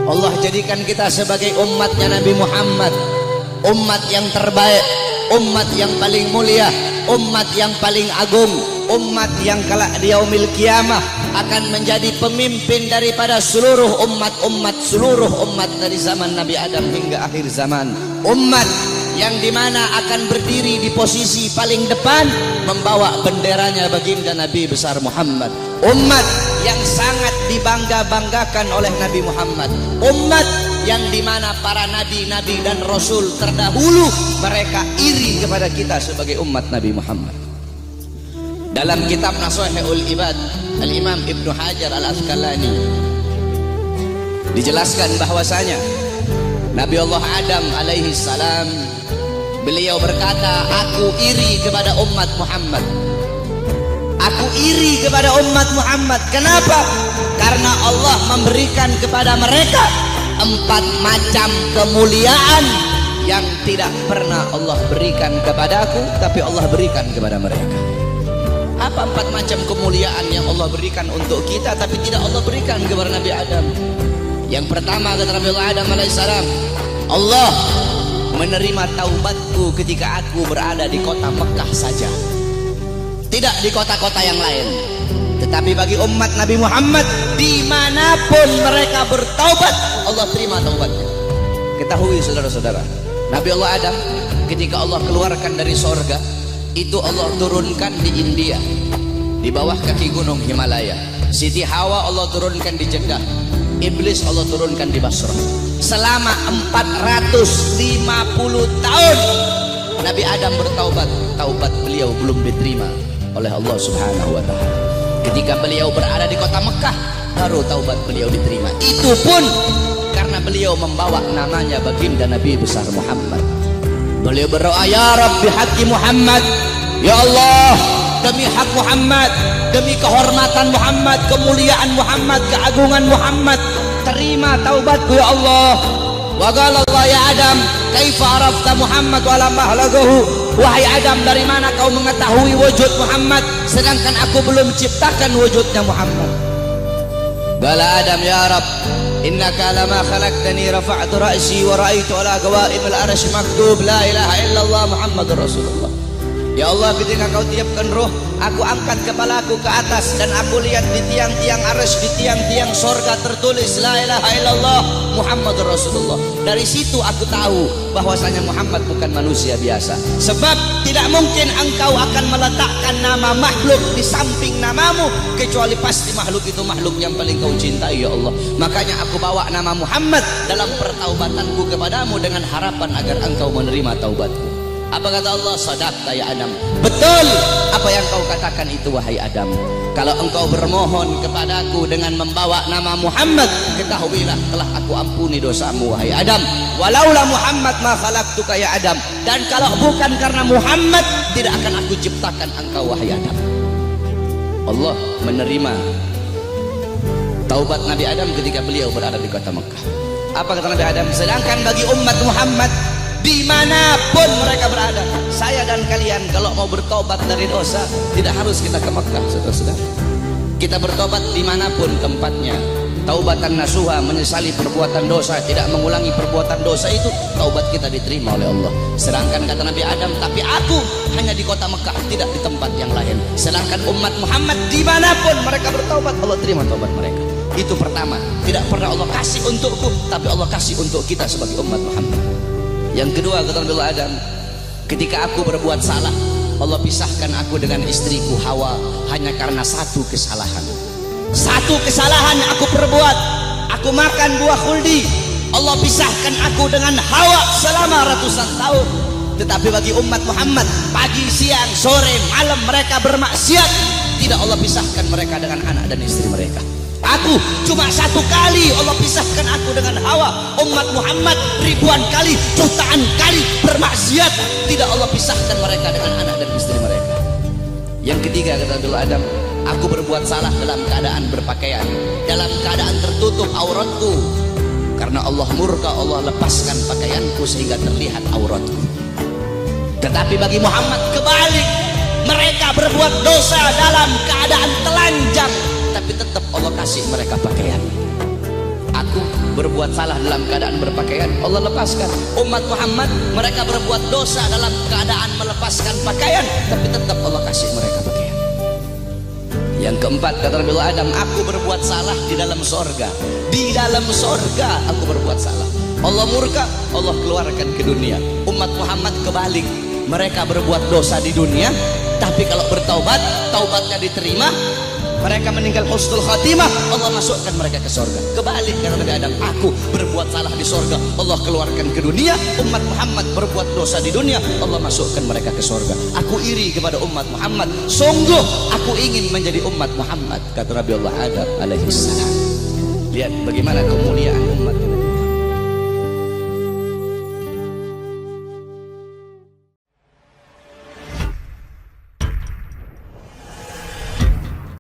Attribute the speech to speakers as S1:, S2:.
S1: Allah jadikan kita sebagai umatnya Nabi Muhammad, umat yang terbaik, umat yang paling mulia, umat yang paling agung, umat yang kelak di yaumil kiamah akan menjadi pemimpin daripada seluruh seluruh umat dari zaman Nabi Adam hingga akhir zaman. Umat yang dimana akan berdiri di posisi paling depan membawa benderanya baginda Nabi besar Muhammad. Umat yang sangat dibangga-banggakan oleh Nabi Muhammad. Umat yang dimana para nabi-nabi dan rasul terdahulu mereka iri kepada kita sebagai umat Nabi Muhammad. Dalam kitab Nashihul Ibad, Al-Imam Ibnu Hajar Al-Asqalani dijelaskan bahwasanya Nabi Allah Adam alaihi salam beliau berkata, aku iri kepada umat Muhammad. Aku iri kepada umat Muhammad. Kenapa? Karena Allah memberikan kepada mereka 4 macam kemuliaan yang tidak pernah Allah berikan kepadaku, tapi Allah berikan kepada mereka. Apa 4 macam kemuliaan yang Allah berikan untuk kita tapi tidak Allah berikan kepada Nabi Adam? Yang pertama kata Nabi Adam alaihissalam, Allah menerima taubatku ketika aku berada di kota Mekah saja, tidak di kota-kota yang lain. Tetapi bagi umat Nabi Muhammad dimanapun mereka bertaubat, Allah terima taubatnya. Ketahui saudara-saudara, Nabi Allah Adam ketika Allah keluarkan dari sorga itu Allah turunkan di India, di bawah kaki gunung Himalaya. Siti Hawa Allah turunkan di Jeddah, Iblis Allah turunkan di Basrah. Selama 450 tahun Nabi Adam bertaubat, taubat beliau belum diterima oleh Allah Subhanahu wa Ta'ala. Ketika beliau berada di kota Mekah baru taubat beliau diterima. Itu pun karena beliau membawa namanya baginda Nabi besar Muhammad. Beliau berdoa, ya Rabbi haqqi Muhammad, ya Allah demi hak Muhammad, demi kehormatan Muhammad, kemuliaan Muhammad, keagungan Muhammad, terima taubatku ya Allah. Wa qala Allah ya Adam kaifa arafta Muhammad wa lam ahlagahu, wahai Adam dari mana kau mengetahui wujud Muhammad sedangkan aku belum ciptakan wujudnya Muhammad. Qala Adam ya Rabb innaka lama khalaqtani rafa'tu ra'si wa ra'aitu ala qawaimil arsy maktub la ilaha illallah Muhammadur Rasulullah. Ya Allah, ketika kau tiupkan roh, aku angkat kepalaku ke atas dan aku lihat di tiang-tiang arsy, di tiang-tiang sorga tertulis la ilaha illallah Muhammadur Rasulullah. Dari situ aku tahu bahwasanya Muhammad bukan manusia biasa. Sebab tidak mungkin engkau akan meletakkan nama makhluk di samping namamu kecuali pasti makhluk itu makhluk yang paling kau cintai ya Allah. Makanya aku bawa nama Muhammad dalam pertaubatanku kepadamu dengan harapan agar engkau menerima taubatku. Apa kata Allah? Sadaqta ya Adam, betul apa yang kau katakan itu wahai Adam. Kalau engkau bermohon kepadaku dengan membawa nama Muhammad, ketahuilah telah aku ampuni dosamu wahai Adam. Walaula Muhammad ma khalaqtuka ya Adam, dan kalau bukan karena Muhammad tidak akan aku ciptakan engkau wahai Adam. Allah menerima taubat Nabi Adam ketika beliau berada di kota Mekah. Apa kata Nabi Adam? Sedangkan bagi umat Muhammad dimanapun mereka berada, saya dan kalian kalau mau bertobat dari dosa tidak harus kita ke Mekah, saudara-saudara. Kita bertobat dimanapun tempatnya. Taubatan nasuha, menyesali perbuatan dosa, tidak mengulangi perbuatan dosa, itu taubat kita diterima oleh Allah. Sedangkan kata Nabi Adam, tapi aku hanya di kota Mekah, tidak di tempat yang lain. Sedangkan umat Muhammad dimanapun mereka bertaubat, Allah terima taubat mereka. Itu pertama, tidak pernah Allah kasih untukku, tapi Allah kasih untuk kita sebagai umat Muhammad. Yang kedua kata Nabi Adam, ketika aku berbuat salah, Allah pisahkan aku dengan istriku Hawa hanya karena satu kesalahan. Satu kesalahan aku perbuat, aku makan buah khuldi, Allah pisahkan aku dengan Hawa selama ratusan tahun. Tetapi bagi umat Muhammad, pagi, siang, sore, malam mereka bermaksiat, tidak Allah pisahkan mereka dengan anak dan istri mereka. Aku cuma satu kali Allah pisahkan aku dengan Hawa. Umat Muhammad ribuan kali, jutaan kali bermaksiat, tidak Allah pisahkan mereka dengan anak dan istri mereka. Yang ketiga kata Nabi Adam, aku berbuat salah dalam keadaan berpakaian, dalam keadaan tertutup auratku. Karena Allah murka, Allah lepaskan pakaianku sehingga terlihat auratku. Tetapi bagi Muhammad kebalik, mereka berbuat dosa dalam keadaan telanjang, tapi tetap Allah kasih mereka pakaian. Aku berbuat salah dalam keadaan berpakaian, Allah lepaskan. Umat Muhammad mereka berbuat dosa dalam keadaan melepaskan pakaian, tapi tetap Allah kasih mereka pakaian. Yang keempat kata Nabi Adam, aku berbuat salah di dalam sorga. Di dalam sorga aku berbuat salah. Allah murka, Allah keluarkan ke dunia. Umat Muhammad kebalik, mereka berbuat dosa di dunia, tapi kalau bertaubat, taubatnya diterima, mereka meninggal husnul khatimah, Allah masukkan mereka ke sorga. Kebalik kata Nabi Adam, aku berbuat salah di sorga, Allah keluarkan ke dunia. Umat Muhammad berbuat dosa di dunia, Allah masukkan mereka ke sorga. Aku iri kepada umat Muhammad, sungguh aku ingin menjadi umat Muhammad, kata Nabi Allah Adam alaihi salam. Lihat bagaimana kemuliaan umat